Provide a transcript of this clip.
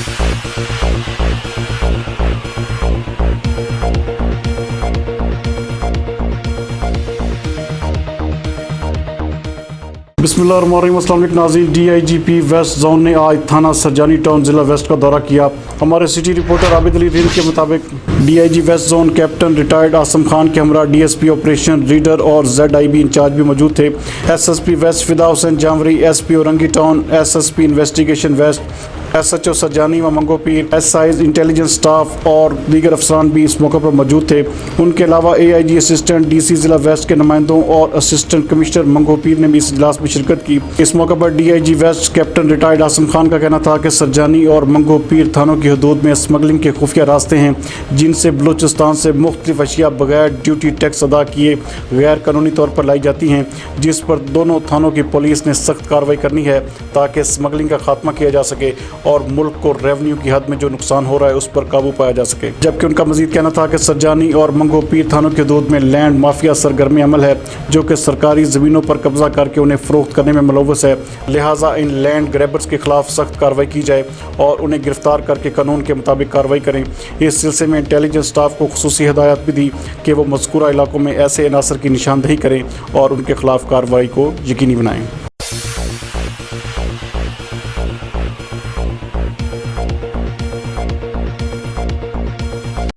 بسم اللہ الرحمن الرحیم۔ السلام علیکم ناظرین، D I G P west zone نے آج تھانہ سرجانی ٹاؤن ضلع ویسٹ کا دورہ کیا۔ ہمارے سٹی رپورٹر عابد علی ریل کے مطابق D I G west zone captain retired Asim Khan کے ہمراہ D S P operation reader اور زیڈ آئی بی انچارج بھی موجود تھے۔ S S P west Fida Hussain جانوری، S P Orangi town, S S P investigation west, S H O Surjani و Mangho Pir, S I's intelligence staff اور دیگر افسران بھی اس موقع پر موجود تھے۔ ان کے علاوہ اے آئی جی اسسٹنٹ ڈی سی ضلع ویسٹ کے نمائندوں اور اسسٹنٹ کمشنر منگو پیر نے بھی اس اجلاس میں شرکت کی۔ اس موقع پر D I G west captain retired Asim Khan کا کہنا تھا کہ سرجانی اور منگو پیر تھانوں کی حدود میں اسمگلنگ کے خفیہ راستے ہیں جن سے بلوچستان سے مختلف اشیاء بغیر ڈیوٹی ٹیکس ادا کیے غیر قانونی طور پر لائی جاتی ہیں، جس پر دونوں تھانوں کی پولیس نے سخت کارروائی کرنی ہے تاکہ اسمگلنگ کا خاتمہ کیا جا سکے اور ملک کو ریونیو کی حد میں جو نقصان ہو رہا ہے اس پر قابو پایا جا سکے۔ جبکہ ان کا مزید کہنا تھا کہ سرجانی اور منگو پیر تھانوں کی حدود میں لینڈ مافیا سرگرم عمل ہے جو کہ سرکاری زمینوں پر قبضہ کر کے انہیں فروخت کرنے میں ملوث ہے، لہٰذا ان لینڈ گریبرز کے خلاف سخت کارروائی کی جائے اور انہیں گرفتار کر کے قانون کے مطابق کارروائی کریں۔ اس سلسلے میں انٹیلیجنس سٹاف کو خصوصی ہدایات بھی دی کہ وہ مذکورہ علاقوں میں ایسے عناصر کی نشاندہی کریں اور ان کے خلاف کارروائی کو یقینی بنائیں۔